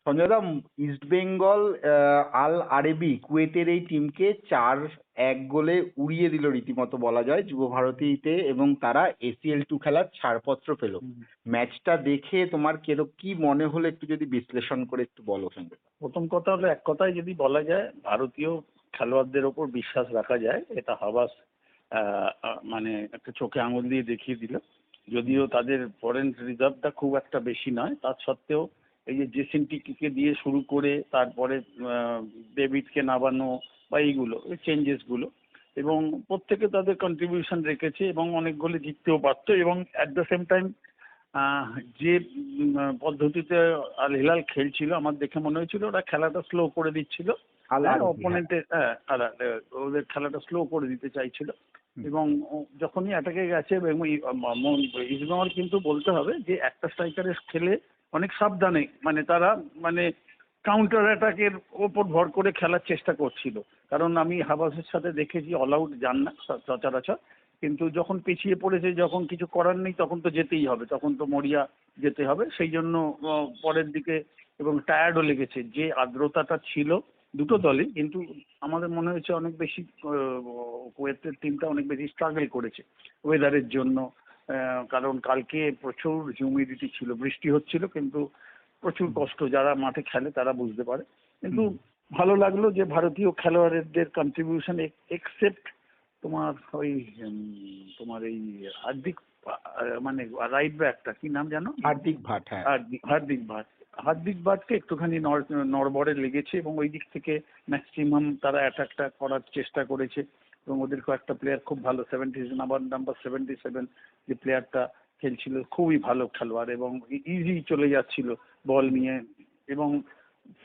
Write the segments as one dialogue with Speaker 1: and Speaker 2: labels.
Speaker 1: সঞ্জয়দা, east Bengal আল আরেবি কুয়েতের এই টিমকে 4-1 গোলে উড়িয়ে দিল রীতিমতো বলা যায় যুব ভারতীতে, এবং তারা ACL2 খেলার ছাড়পত্র পেল। ম্যাচটা দেখে তোমার কি মনে হলো একটু যদি বিশ্লেষণ করে একটু বলো সঞ্জয়।
Speaker 2: প্রথম কথা হলো, এক কথায় যদি বলা যায়, ভারতীয় খেলোয়াড়দের ওপর বিশ্বাস রাখা যায়, এটা হাবাস মানে একটা চোখে আঙুল দিয়ে দেখিয়ে দিল। যদিও তাদের ফরেন রিজার্ভটা খুব একটা বেশি নয়, তার সত্ত্বেও এই যে জেসেন্টিকে দিয়ে শুরু করে তারপরে ডেভিডকে নামানো বা এইগুলো চেঞ্জেসগুলো, এবং প্রত্যেকে তাদের কন্ট্রিবিউশন রেখেছে এবং অনেক গোলে জিততেও পারতো। এবং অ্যাট দ্য সেম টাইম যে পদ্ধতিতে আল হিলাল খেলছিল, আমার দেখে মনে হয়েছিল ওরা খেলাটা স্লো করে দিচ্ছিল, অপোনেন্টের ওদের খেলাটা স্লো করে দিতে চাইছিল। এবং যখনই অ্যাটাকে গেছে, ইস্টবেঙ্গল কিন্তু বলতে হবে যে একটা স্ট্রাইকারের খেলে অনেক সাবধানে, মানে তারা মানে কাউন্টার অ্যাটাকের ওপর ভর করে খেলার চেষ্টা করছিল। কারণ আমি হাবাসের সাথে দেখেছি অল আউট যান না সচরাচর, কিন্তু যখন পিছিয়ে পড়েছে, যখন কিছু করার নেই, তখন তো যেতেই হবে, তখন তো মরিয়া যেতে হবে। সেই জন্য পরের দিকে এবং টায়ার্ডও লেগেছে, যে আর্দ্রতাটা ছিল দুটো দলই, কিন্তু আমাদের মনে হয়েছে অনেক বেশি কুয়েতের টিমটা অনেক বেশি স্ট্রাগল করেছে ওয়েদারের জন্য। কারণ কালকে প্রচুর হিউমিডিটি ছিল, বৃষ্টি হচ্ছিল, কিন্তু প্রচুর কষ্ট, যারা মাঠে খেলে তারা বুঝতে পারে। কিন্তু ভালো লাগলো যে ভারতীয় খেলোয়াড়দের কন্ট্রিবিউশন, এক্সেপ্ট তোমার ওই তোমার এই হার্দিক, মানে রাইট ব্যাকটা কি নাম জানো?
Speaker 1: হার্দিক ভাট। হ্যাঁ,
Speaker 2: হার্দিক ভাটকে একটুখানি নড়বড়ে লেগেছে, এবং ওই দিক থেকে ম্যাক্সিমাম তারা অ্যাটাকটা করার চেষ্টা করেছে। এবং ওদের কয়েকটা প্লেয়ার খুব ভালো, নাম্বার 77 যে প্লেয়ারটা খেলছিল, খুবই ভালো খেলোয়াড়, এবং ইজি চলে যাচ্ছিল বল নিয়ে। এবং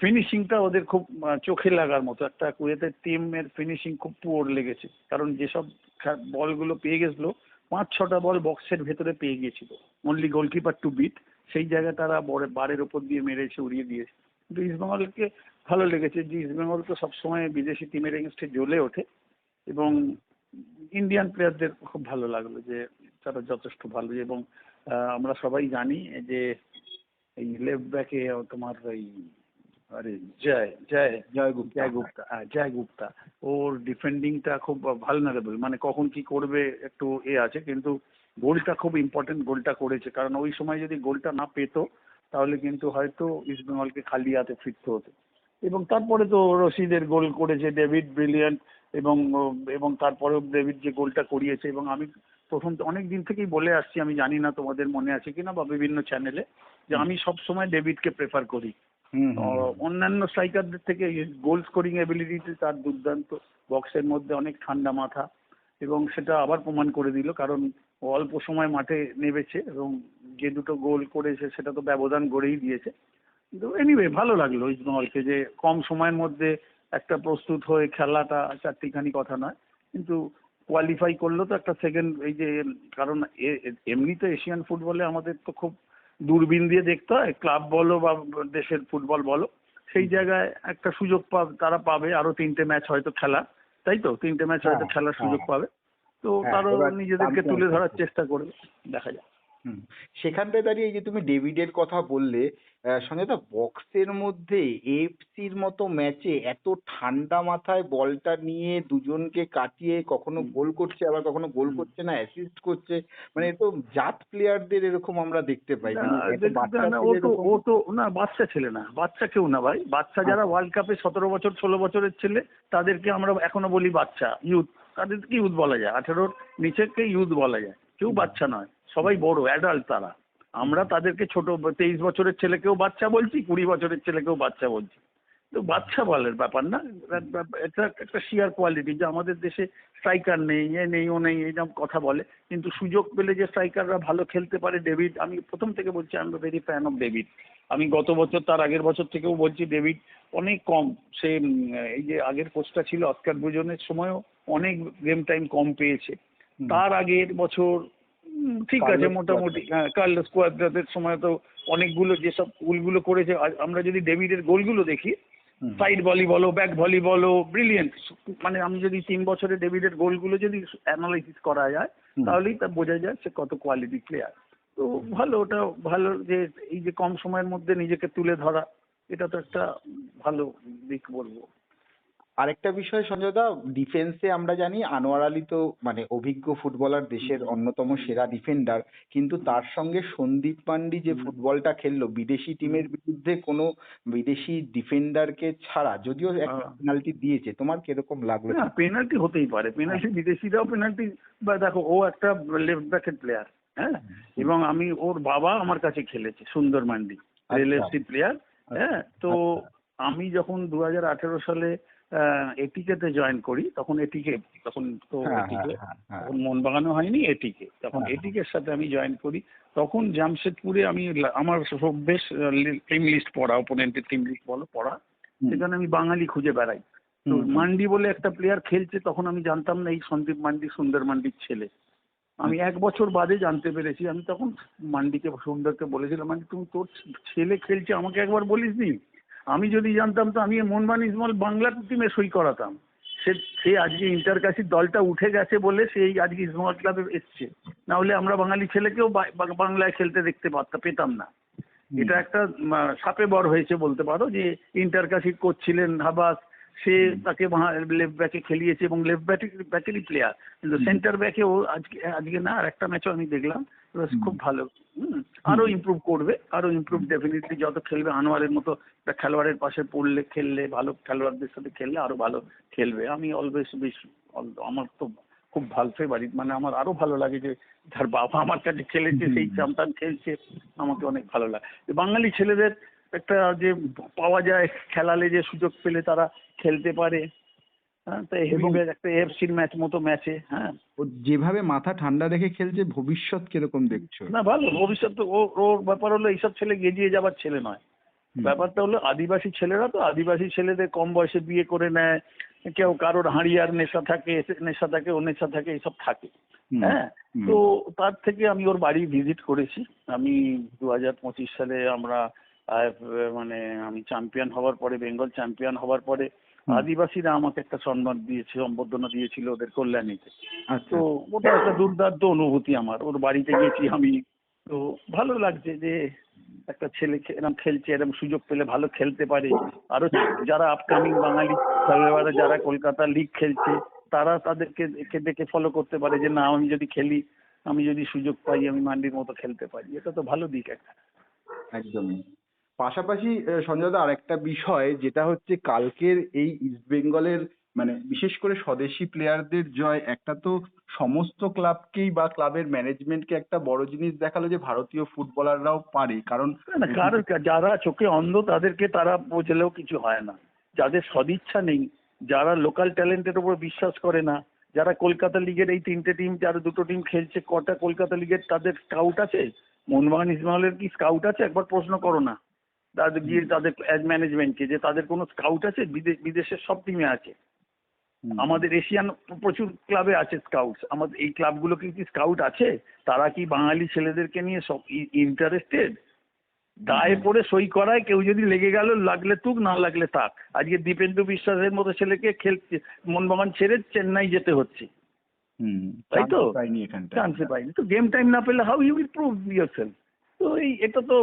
Speaker 2: ফিনিশিংটা ওদের খুব চোখে লাগার মতো। একটা কুয়েতের টিমের ফিনিশিং খুব পুয়োর লেগেছে, কারণ যেসব বলগুলো পেয়ে গেছিলো, 5-6টা বল বক্সের ভেতরে পেয়ে গিয়েছিল, অনলি গোলকিপার টু বিট, সেই জায়গায় তারা বারের ওপর দিয়ে মেরেছে, উড়িয়ে দিয়েছে। কিন্তু ইস্টবেঙ্গলকে ভালো লেগেছে, যে ইস্টবেঙ্গল তো সবসময় বিদেশি টিমের এগেনস্টে জ্বলে ওঠে, এবং ইন্ডিয়ান প্লেয়ারদের খুব ভালো লাগলো যে তারা যথেষ্ট ভালো। এবং আমরা সবাই জানি যে এই লেফট ব্যাকে তোমার ওই আরে জয় গুপ্তা, ওর ডিফেন্ডিংটা খুব ভালনারেবল, মানে কখন কি করবে একটু আছে, কিন্তু গোলটা খুব ইম্পর্টেন্ট, গোলটা করেছে। কারণ ওই সময় যদি গোলটা না পেতো, তাহলে কিন্তু হয়তো ইস্টবেঙ্গলকে খালি হাতে ফিরতে হতো। এবং তারপরে তো রশিদের গোল করেছে, ডেভিড ব্রিলিয়ান্ট, এবং এবং তারপরেও ডেভিড যে গোলটা করিয়েছে। এবং আমি প্রথম অনেক দিন থেকেই বলে আসছি, আমি জানি না তোমাদের মনে আছে কিনা বা বিভিন্ন চ্যানেলে, যে আমি সব সময় ডেভিডকে প্রেফার করি অন্যান্য স্ট্রাইকারদের থেকে। গোল স্কোরিং এবিলিটি তার দুর্দান্ত, বক্সের মধ্যে অনেক ঠান্ডা মাথা, এবং সেটা আবার প্রমাণ করে দিল, কারণ অল্প সময় মাঠে নেমেছে এবং যে দুটো গোল করেছে সেটা তো ব্যবধান গড়েই দিয়েছে। কিন্তু এনিওয়ে ভালো লাগলো ইস্টবেঙ্গলকে, যে কম সময়ের মধ্যে একটা প্রস্তুত হয়ে খেলাটা চারটিখানি কথা নয়, কিন্তু কোয়ালিফাই করলো তো একটা সেকেন্ড, এই যে কারণ এমনি তো এশিয়ান ফুটবলে আমাদের তো খুব দূরবীন দিয়ে দেখতে হয়, ক্লাব বলো বা দেশের ফুটবল বলো, সেই জায়গায় একটা সুযোগ তারা পাবে, আরো 3টে ম্যাচ হয়তো খেলা, তাই তো 3টে ম্যাচ হয়তো খেলার সুযোগ পাবে, তো তারও নিজেদেরকে তুলে ধরার চেষ্টা করবে, দেখা যাক।
Speaker 1: সেখানটায় দাঁড়িয়ে এই যে তুমি ডেভিডের কথা বললে, সঞ্জয়দা, বক্সের মধ্যে এএফসির মতো ম্যাচে এত ঠান্ডা মাথায় বলটা নিয়ে দুজনকে কাটিয়ে কখনো গোল করছে, আবার কখনো গোল করছে না, অ্যাসিস্ট করছে, মানে এ তো জাত প্লেয়ারদের এরকম আমরা দেখতে পাই।
Speaker 2: ও তো না, বাচ্চা ছেলে না, বাচ্চা কেউ না ভাই, বাচ্চা যারা ওয়ার্ল্ড কাপে 17 বছর 16 বছরের ছেলে, তাদেরকে আমরা এখনো বলি বাচ্চা, ইউথ, তাদেরকে ইউথ বলা যায়, 18-র নিচেকে ইউথ বলা যায়, কেউ বাচ্চা নয়, সবাই বড় অ্যাডাল্ট তারা। আমরা তাদেরকে ছোট, 23 বছরের ছেলেকেও বাচ্চা বলছি, 20 বছরের ছেলেকেও বাচ্চা বলছি, তো বাচ্চা বলার ব্যাপার না, এটা একটা শিয়ার কোয়ালিটি, যে আমাদের দেশে স্ট্রাইকার নেই, নেই ও নেই, এইরকম কথা বলে, কিন্তু সুযোগ পেলে যে স্ট্রাইকাররা ভালো খেলতে পারে, ডেভিড, আমি প্রথম থেকে বলছি I am very fan of David. আমি গত বছর, তার আগের বছর থেকেও বলছি, ডেভিড অনেক কম, সে এই যে আগের কোচটা ছিল অস্কার বুজনের সময়ও অনেক গেম টাইম কম পেয়েছে, তার আগের বছর ঠিক আছে মোটামুটি, কার্লোস কোয়াদ্রাসের সময় তো অনেকগুলো যেসব গোলগুলো করেছে, আমরা যদি ডেভিডের গোলগুলো দেখি, সাইড ভলি বলো, ব্যাক ভলি বলো, ব্রিলিয়েন্ট, মানে আমি যদি 3 বছরে ডেভিডের গোলগুলো যদি অ্যানালাইসিস করা যায়, তাহলেই তা বোঝা যায় সে কত কোয়ালিটি প্লেয়ার। তো ভালো, ওটা ভালো যে এই যে কম সময়ের মধ্যে নিজেকে তুলে ধরা, এটা তো একটা ভালো দিক বলবো।
Speaker 1: আরেকটা বিষয় সঞ্জয় দা, ডিফেন্সে আমরা জানি আনোয়ার আলী তো মানে অভিজ্ঞ ফুটবলার, দেশের অন্যতম সেরা ডিফেন্ডার, কিন্তু তার সঙ্গে সন্দীপ পান্ডি যে ফুটবলটা খেললো বিদেশি টিমের বিরুদ্ধে কোনো বিদেশি ডিফেন্ডারকে ছাড়া, যদিও একটা পেনাল্টি দিয়েছে, তোমার কিরকম লাগলো?
Speaker 2: না, পেনাল্টি হতেই পারে, পেনাল্টি বিদেশিরাও পেনাল্টি, বা দেখো ও একটা লেফট ব্যাকের প্লেয়ার, হ্যাঁ, এবং আমি ওর বাবা আমার কাছে খেলেছে, সুন্দর মান্ডি, রেলএফসি প্লেয়ার, হ্যাঁ। তো আমি যখন 2018 সালে এটিকেতে জয়েন করি, তখন এটিকে, তখন তো এটিকে, তখন মোহনবাগানও হয়নি, এটিকে, তখন এটিকের সাথে আমি জয়েন করি। তখন জামশেদপুরে আমি আমার সব বেশ টিম লিস্ট পড়া, ওপোনেন্টের টিম লিস্ট পড়া, সেখানে আমি বাঙালি খুঁজে বেড়াই। তো মান্ডি বলে একটা প্লেয়ার খেলছে, তখন আমি জানতাম না এই সন্দীপ মান্ডি সুন্দর মান্ডির ছেলে। আমি 1 বছর বাদে জানতে পেরেছি। আমি তখন মান্ডিকে, সুন্দরকে বলেছিলাম, মানে তুমি তোর ছেলে খেলছে, আমাকে একবার বলিসনি? আমি যদি জানতাম তো আমি মোহনবাগান ইসমল বাংলার টিমে সই করাতাম। সে আজকে ইন্টারকাশির দলটা উঠে গেছে বলে সেই আজকে ইসমল ক্লাবে এসছে, না হলে আমরা বাঙালি ছেলেকেও বাংলায় খেলতে দেখতে পেতাম না। এটা একটা সাপে বর হয়েছে বলতে পারো, যে ইন্টারকাশির কোচ ছিলেন হাবাস, সে তাকে লেফট ব্যাকে খেলিয়েছে, এবং লেফট ব্যাকেরই প্লেয়ার, কিন্তু সেন্টার ব্যাকে ও আজকে না, আর একটা ম্যাচও আমি দেখলাম, খুব ভালো। আরো ইমপ্রুভ করবে, আরো ইমপ্রুভ ডেফিনেটলি, যত খেলবে আনোয়ারের মতো একটা খেলোয়াড়ের পাশে পড়লে, খেললে, ভালো খেলোয়াড়দের সাথে খেললে আরো ভালো খেলবে। আমি অলওয়েজ আমার তো খুব ভালো ফেভারিট, মানে আমার আরো ভালো লাগে যে যার বাবা আমার কাছে খেলেছে, সেই সন্তান খেলছে, আমাকে অনেক ভালো লাগে। বাঙালি ছেলেদের একটা যে পাওয়া যায়, খেলালে যে সুযোগ পেলে তারা খেলতে পারে, হ্যাঁ, তাই হেভিওয়েট একটা এফসির ম্যাচ মতো ম্যাচে, হ্যাঁ।
Speaker 1: ও যেভাবে মাথা ঠান্ডা রেখে খেলছে, ভবিষ্যৎ কিরকম দেখছো?
Speaker 2: না ভালো ভবিষ্যৎ তো, ওর ব্যাপার হলো এইসব ছেলে এগিয়ে যাবার ছেলে নয়। ব্যাপারটা হলো আদিবাসী ছেলেরা, তো আদিবাসী ছেলেদের কম বয়সে বিয়ে করে নেয়, কেউ কারোর হাঁড়িয়ার নেশা থাকে, ও নেশা থাকে, এইসব থাকে, হ্যাঁ। তো তার থেকে আমি ওর বাড়ি ভিজিট করেছি। আমি 2025 সালে আমরা মানে আমি চ্যাম্পিয়ন হওয়ার পরে, বেঙ্গল চ্যাম্পিয়ন হওয়ার পরে আদিবাসীরা আমাকে একটা সম্বর্ধনা দিয়েছিল ওদের কল্যাণীতে। তো ওটা একটা দুর্দান্ত অনুভূতি আমার, ওর বাড়িতে গেছি আমি। তো ভালো লাগছে যে একটা ছেলে এরকম খেলছে, এরকম সুযোগ পেলে ভালো খেলতে পারে। আরো যারা আপকামিং বাঙালি খেলোয়াড়রা যারা কলকাতা লিগ খেলছে, তারা তাদেরকে দেখে ফলো করতে পারে, যে না, আমি যদি খেলি, আমি যদি সুযোগ পাই, আমি মান্ডির মতো খেলতে পারি। এটা তো ভালো দিক একটা।
Speaker 1: একদমই। পাশাপাশি সঞ্জয় দা, আরেকটা বিষয় যেটা হচ্ছে, কালকের এই ইস্ট বেঙ্গলের মানে বিশেষ করে স্বদেশি প্লেয়ারদের জয়, একটা তো সমস্ত ক্লাবকেই বা ক্লাবের ম্যানেজমেন্টকে একটা বড় জিনিস দেখালো যে ভারতীয় ফুটবলাররাও পারে। কারণ
Speaker 2: না, কারণ যারা চোখে অন্ধ তাদেরকে তারা বোঝালেও কিছু হয় না। যাদের সদিচ্ছা নেই, যারা লোকাল ট্যালেন্টের উপর বিশ্বাস করে না, যারা কলকাতা লিগের এই 3টে টিম, যারা 2টো টিম খেলছে, কটা কলকাতা লিগের তাদের স্কাউট আছে? মোহনবাগান ইসমলের কি স্কাউট আছে? একবার প্রশ্ন করো না তাদের গিয়ে, তাদের ম্যানেজমেন্টকে, যে তাদের কোনো স্কাউট আছে? বিদেশের সব টিমে আছে, আমাদের এশিয়ান প্রচুর ক্লাবে আছে স্কাউটস। আমাদের এই ক্লাবগুলো কি স্কাউট আছে? তারা কি বাঙালি ছেলেদেরকে নিয়ে সব ইন্টারেস্টেড? গায়ে পড়ে সই করায়, কেউ যদি লেগে গেল, লাগলে তুক, না লাগলে থাক। আজকে দীপেন্দু বিশ্বাসের মতো ছেলেকে খেলতে মোহনবাগান ছেড়ে চেন্নাই যেতে হচ্ছে, তাই তো? চান্সে পাইনি তো, গেম টাইম না পেলে how you will prove yourself? তো এটা তো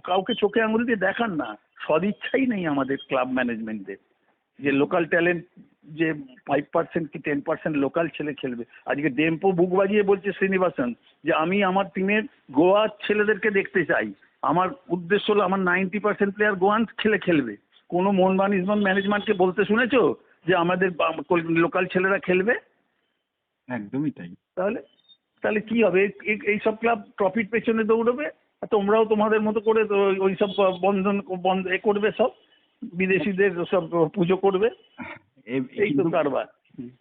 Speaker 2: কাউকে চোখে আঙুল দিয়ে দেখান না, সদিচ্ছাই নেই আমাদের ক্লাব ম্যানেজমেন্টদের, যে লোকাল ট্যালেন্ট, যে 5% কি 10% লোকাল ছেলে খেলবে। আজকে ডেম্পো বুক বাজিয়ে বলছে শ্রীনিবাসন, যে আমি আমার টিমের গোয়ার ছেলেদেরকে দেখতে চাই, আমার উদ্দেশ্য হলো আমার 90% প্লেয়ার গোয়ান খেলবে। কোনো মোহনবাগান ইসমল ম্যানেজমেন্টকে বলতে শুনেছো যে আমাদের লোকাল ছেলেরা খেলবে?
Speaker 1: একদমই তাই।
Speaker 2: তাহলে কি হবে? এইসব ক্লাব ট্রফির পেছনে দৌড়বে, আর তোমরাও তোমাদের মতো করে ওই সব বন্ধ করবে, সব বিদেশিদের সব পুজো করবে, এই তো কারবার।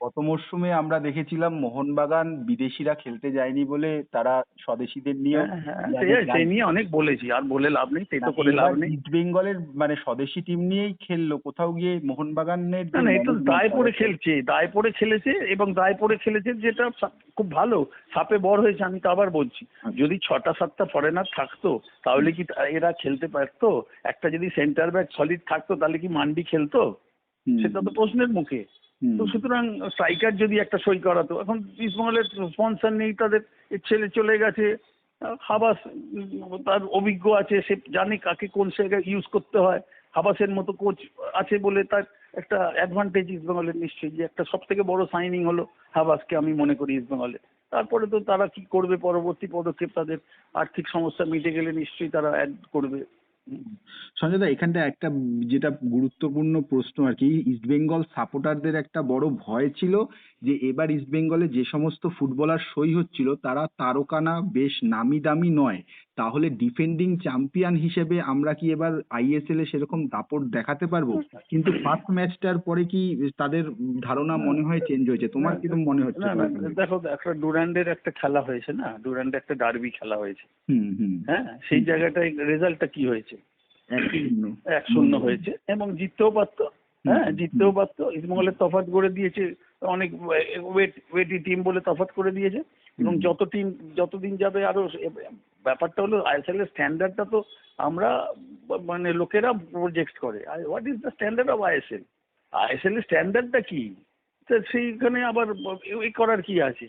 Speaker 1: গত মরশুমে আমরা দেখেছিলাম মোহনবাগান বিদেশিরা খেলতে যায়নি বলে তারা স্বদেশিদের নিয়ে,
Speaker 2: সেই নিয়ে অনেক বলেছি, আর বলে লাভ নেই, সেই তো করে লাভ নেই।
Speaker 1: ইস্ট বেঙ্গলের মানে স্বদেশি টিম নিয়েই খেললো, কোথাও গিয়ে মোহনবাগানের
Speaker 2: না, এটা দায় পড়ে খেলেছে, এবং দায় পড়ে খেলেছে, যেটা খুব ভালো, সাপে বর হয়েছে। আমি তো আবার বলছি, যদি 6টা-7টা ফরেনার থাকতো, তাহলে কি এরা খেলতে পারতো? একটা যদি সেন্টার ব্যাক সলিড থাকতো, তাহলে কি মান্ডি খেলতো? সেটা তো প্রশ্নের মুখে। তো সুতরাং স্ট্রাইকার যদি একটা সই করাতো, এখন ইসমলের স্পন্সর নেই, তাদের ছেলে চলে গেছে, হাবাস তার অভিজ্ঞ আছে, সে জানে কাকে কোন জায়গায় ইউজ করতে হয়, হাবাসের মতো কোচ আছে বলে তার একটা অ্যাডভান্টেজ ইস্টবেঙ্গলের নিশ্চয়ই, যে একটা সব থেকে বড় সাইনিং হলো হাবাসকে আমি মনে করি ইস্টবেঙ্গলে। তারপরে তো তারা কি করবে, পরবর্তী পদক্ষেপ তাদের আর্থিক সমস্যা মিটে গেলে নিশ্চয়ই তারা অ্যাড করবে।
Speaker 1: সঞ্জয় দা, এখানটা একটা যেটা গুরুত্বপূর্ণ প্রশ্ন আর কি, ইস্টবেঙ্গল সাপোর্টারদের একটা বড় ভয় ছিল যে এবার ইস্টবেঙ্গলে যে সমস্ত ফুটবলার সই হচ্ছিল তারা তারকা না, বেশ নামি দামি নয়, তাহলে ডিফেন্ডিং চ্যাম্পিয়ন হিসেবে আমরা কি এবার আইএসএল এ সেরকম দাপট দেখাতে পারবো? কিন্তু ফার্স্ট ম্যাচটার পরে কি তাদের ধারণা মনে হয় চেঞ্জ হয়েছে? তোমার কিরকম মনে হচ্ছে?
Speaker 2: না না, দেখো একটা ডুরান্ডের একটা খেলা হয়েছে না, ডুরান্ডে একটা ডার্বি খেলা হয়েছে।
Speaker 1: হুম হুম।
Speaker 2: হ্যাঁ, সেই জায়গাটায় রেজাল্টটা কি হয়েছে?
Speaker 1: 1-0
Speaker 2: 1-0 হয়েছে এবং জিততেও পারতো। হ্যাঁ, জিততেও পারতো। ইস্টবেঙ্গলের তফাৎ করে দিয়েছে, অনেক ওয়েটি টিম বলে তফাৎ করে দিয়েছে। এবং যতদিন যাবে আরো ব্যাপারটা হলো আইএসএল এর স্ট্যান্ডার্ডটা তো আমরা মানে লোকেরা প্রজেক্ট করে। What is the standard of ISL? ISL এর স্ট্যান্ডার্ডটা কি? তো সেইখানে আবার এই করার কি আছে?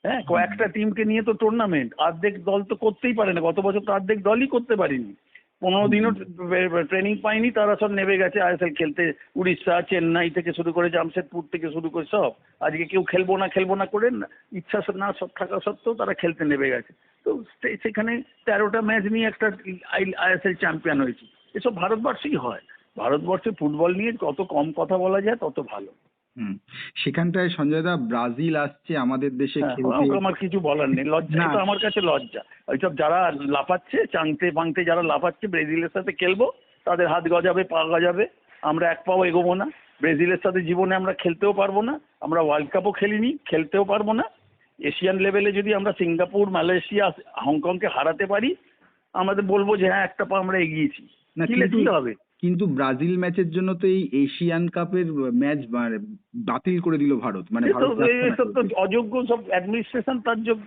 Speaker 2: হ্যাঁ, কয়েকটা টিমকে নিয়ে তো টুর্নামেন্ট, অর্ধেক দল তো করতেই পারে না। গত বছর তো অর্ধেক দলই করতে পারেনি, 15 দিনও ট্রেনিং পায়নি, তারা সব নেমে গেছে আইএসএল খেলতে। উড়িষ্যা, চেন্নাই থেকে শুরু করে জামশেদপুর থেকে শুরু করে সব আজকে কেউ খেলবো না করে ইচ্ছা না সব থাকা সত্ত্বেও তারা খেলতে নেমে গেছে। তো সেখানে 13টা ম্যাচ নিয়ে একটা আইএসএল চ্যাম্পিয়ন হয়েছে। এসব ভারতবর্ষেই হয়। ভারতবর্ষে ফুটবল নিয়ে যত কম কথা বলা যায় তত ভালো।
Speaker 1: হুম। সেখানটায় সঞ্জয় দা, ব্রাজিল আসছে আমাদের দেশে
Speaker 2: হ্যাঁ,
Speaker 1: খেলতে।
Speaker 2: আমার কিছু বলার নেই, লজ্জা,
Speaker 1: না,
Speaker 2: এটা আমার কাছে লজ্জা। ওইসব যারা লাফাচ্ছে, চাংতে পাংতে যারা লাফাচ্ছে ব্রাজিলের সাথে খেলবো, তাদের হাত গজাবে, পা গজাবে, আমরা এক পাও এগোবো না। ব্রাজিলের সাথে জীবনে আমরা খেলতেও পারবো না, আমরা ওয়ার্ল্ড কাপও খেলিনি, খেলতেও পারবো না। এশিয়ান লেভেলে যদি আমরা সিঙ্গাপুর, মালয়েশিয়া, হংকংকে হারাতে পারি, আমাদের বলবো যে হ্যাঁ একটা পা আমরা এগিয়েছি।
Speaker 1: না,
Speaker 2: কি হবে?
Speaker 1: কিন্তু ব্রাজিল ম্যাচের জন্য তো এই এশিয়ান কাপের ম্যাচ বাতিল করে দিল ভারত, মানে ভারত যাচ্ছে না
Speaker 2: এসব তো
Speaker 1: খেলতে।
Speaker 2: অযোগ্য সব অ্যাডমিনিস্ট্রেশন, তার যোগ্য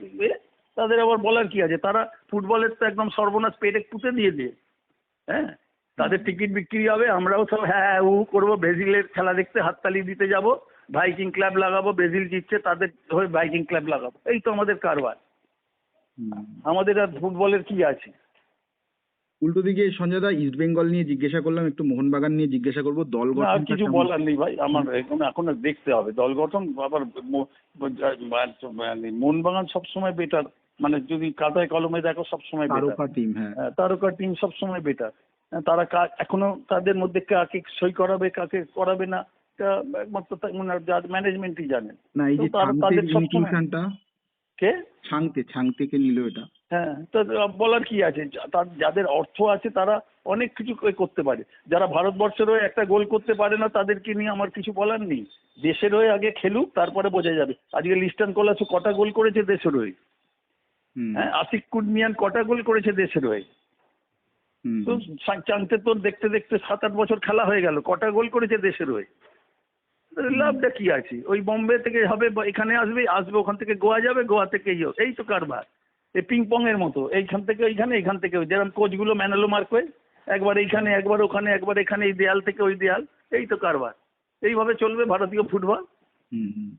Speaker 2: তাদের আবার বলার কি আছে? তারা ফুটবলের তো একদম সর্বনাশ পেটে পুঁতে দিয়েছে। হ্যাঁ, তাদের টিকিট বিক্রি হবে, আমরাও সব হ্যাঁ উ করবো, ব্রাজিলের খেলা দেখতে হাততালি দিতে যাব, ভাইকিং ক্লাব লাগাবো, ব্রাজিল জিতছে তাদের হয়ে ভাইকিং ক্লাব লাগাবো, এই তো আমাদের কারবার।
Speaker 1: হুম।
Speaker 2: আমাদের আর ফুটবলের কি আছে?
Speaker 1: উল্টো দিকে সঞ্জয় দা, ইস্ট বেঙ্গল নিয়ে জিজ্ঞাসা করলাম, একটু মোহনবাগান নিয়ে জিজ্ঞাসা করবো, দল
Speaker 2: না, আর
Speaker 1: গঠনটা
Speaker 2: কিছু
Speaker 1: কেমন?
Speaker 2: বলার নেই ভাই আমার, এখন দেখতে হবে দল গঠন। আবার মানে মোহনবাগান সবসময় বেটার, মানে যদি খাতায় কলমে দেখো সবসময় বেটার।
Speaker 1: তারকা টিম, হ্যাঁ।
Speaker 2: তারকা টিম সবসময় বেটার। তারা এখনো তাদের মধ্যে কাকে সই করাবে, কাকে করাবে না, এটা একমাত্র ম্যানেজমেন্টই জানে।
Speaker 1: না, এই
Speaker 2: তো
Speaker 1: যে
Speaker 2: তাদের
Speaker 1: ছাংতের
Speaker 2: সবসময়
Speaker 1: ইনক্লুশনটা,
Speaker 2: কে
Speaker 1: ছাংতেকে নিল এটা।
Speaker 2: হ্যাঁ, তো বলার কি আছে? যাদের অর্থ আছে তারা অনেক কিছু করতে পারে। যারা ভারতবর্ষের হয়ে একটা গোল করতে পারে না তাদেরকে নিয়ে আমার কিছু বলার নেই। দেশের হয়ে আগে খেলুক, তারপরে বোঝা যাবে। আজকে লিস্টন কোলাসু কটা গোল করেছে দেশের হয়ে?
Speaker 1: হুম
Speaker 2: হ্যাঁ, আশিক কুডমিয়ান কটা গোল করেছে দেশের হয়ে?
Speaker 1: হুম।
Speaker 2: তো চাংতে তোর দেখতে দেখতে 7-8 বছর খেলা হয়ে গেল, কটা গোল করেছে দেশের হয়ে? লাভটা কি আছে? ওই বোম্বে থেকে হবে, এখানে আসবে ওখান থেকে গোয়া যাবে, গোয়া থেকে এই তো কারবার। এই পিং পং এর মতো, এইখান থেকে ওইখানে, এইখান থেকে ওই, যেরকম কোচগুলো ম্যানেলো মার্কোয়, একবার এইখানে একবার ওখানে, একবার এখানে, এই দেয়াল থেকে ওই দেয়াল, এই তো কারবার। এইভাবে চলবে ভারতীয় ফুটবল।
Speaker 1: হুম হুম।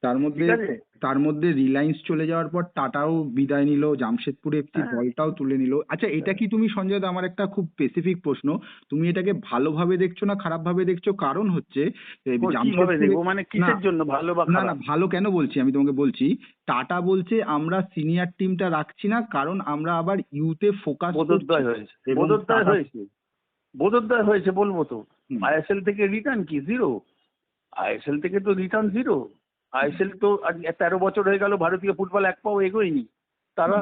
Speaker 1: তার মধ্যে
Speaker 2: ঠিক আছে।
Speaker 1: তার মধ্যে রিলায়েন্স চলে যাওয়ার পর টাটাও বিদায় নিল, জামশেদপুর এফসি
Speaker 2: হ্যাঁ,
Speaker 1: বলটাও তুলে নিল। আচ্ছা, এটা কি তুমি সঞ্জয় দা, আমার একটা খুব স্পেসিফিক প্রশ্ন, তুমি এটাকে ভালোভাবে দেখছো না খারাপ ভাবে দেখছো? কারণ হচ্ছে
Speaker 2: কিভাবে
Speaker 1: জামশেদপুরে,
Speaker 2: দেখবো মানে
Speaker 1: না
Speaker 2: কিসের জন্য ভালো বা
Speaker 1: না না,
Speaker 2: খারাপ?
Speaker 1: ভালো কেন বলছি আমি তোমাকে বলছি, টাটা বলছে আমরা সিনিয়র টিমটা রাখছি না, কারণ আমরা আবার ইউতে ফোকাস করছি।
Speaker 2: বোধোদয় হয়েছে,
Speaker 1: এবং
Speaker 2: বোধোদয়
Speaker 1: টাটা,
Speaker 2: হয়েছে, বোধোদয় হয়েছে বলবো তো।
Speaker 1: হুম,
Speaker 2: আইএসএল থেকে রিটার্ন কি? জিরো। আইএসএল থেকে তো রিটার্ন জিরো। আইএসএল তো আজ 13 বছর হয়ে গেল ভারতীয় ফুটবল এক পাও এগোয়নি। তারা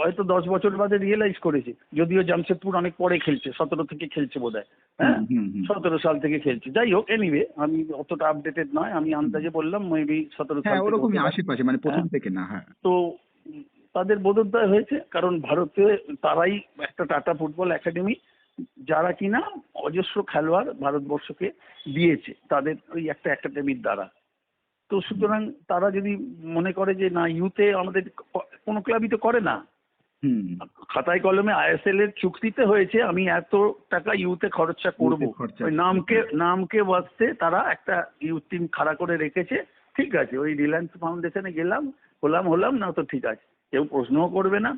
Speaker 2: হয়তো 10 বছর বাদে রিয়েলাইজ করেছে, যদিও জামশেদপুর অনেক পরে খেলছে, 17 থেকে খেলছে বোধহয়।
Speaker 1: হুম
Speaker 2: হ্যাঁ,
Speaker 1: হুম হুম
Speaker 2: 17 সাল থেকে খেলছে। যাই হোক, এনিওয়ে আমি অতটা আপডেটেড নয়, আমি
Speaker 1: হুম।
Speaker 2: আন্দাজে বললাম মেবি 17 সাল
Speaker 1: হ্যাঁ,
Speaker 2: থেকে
Speaker 1: ওরকমই
Speaker 2: হতে পারে।
Speaker 1: আশেপাশে, মানে প্রথম
Speaker 2: হ্যাঁ,
Speaker 1: থেকে না, হ্যাঁ।
Speaker 2: তো তাদের বোধোদয় হয়েছে, কারণ ভারতে তারাই একটা টাটা ফুটবল একাডেমি, যারা কিনা অজস্র খেলোয়াড় ভারতবর্ষকে দিয়েছে তাদের ওই একটা একাডেমির দ্বারা। তো সুতরাং তারা যদি মনে করে যে না ইউতে আমাদের, কোনো ক্লাবই তো করে না।
Speaker 1: হুম।
Speaker 2: খাতায় কলমে আইএসএল এর চুক্তিতে হয়েছে আমি এত টাকা ইউতে খরচা করব,
Speaker 1: ইউতে খরচা
Speaker 2: ওই নামকে বাঁচতে তারা একটা ইউথ টিম খাড়া করে রেখেছে। ঠিক আছে, ওই রিলায়েন্স ফাউন্ডেশনে গেলাম, হলাম না তো ঠিক আছে, কেউ প্রশ্নও করবে না।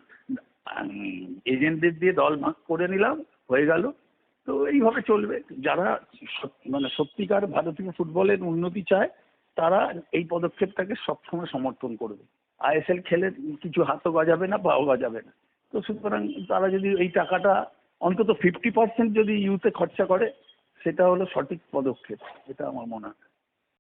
Speaker 2: এজেন্টদের দিয়ে দল ভাগ করে নিলাম, হয়ে গেল। তো এইভাবে চলবে। যারা মানে সত্যিকার ভারতীয় ফুটবলের উন্নতি চায় তারা এই পদক্ষেপটাকে সবসময় সমর্থন করবে। আইএসএল খেলে কিছু হাতও বাজাবে না, পাও বাজাবে না। তো সুতরাং তারা যদি এই টাকাটা অন্তত 50% যদি ইউথে খরচা করে, সেটা হলো সঠিক পদক্ষেপ, এটা আমার মনে হয়।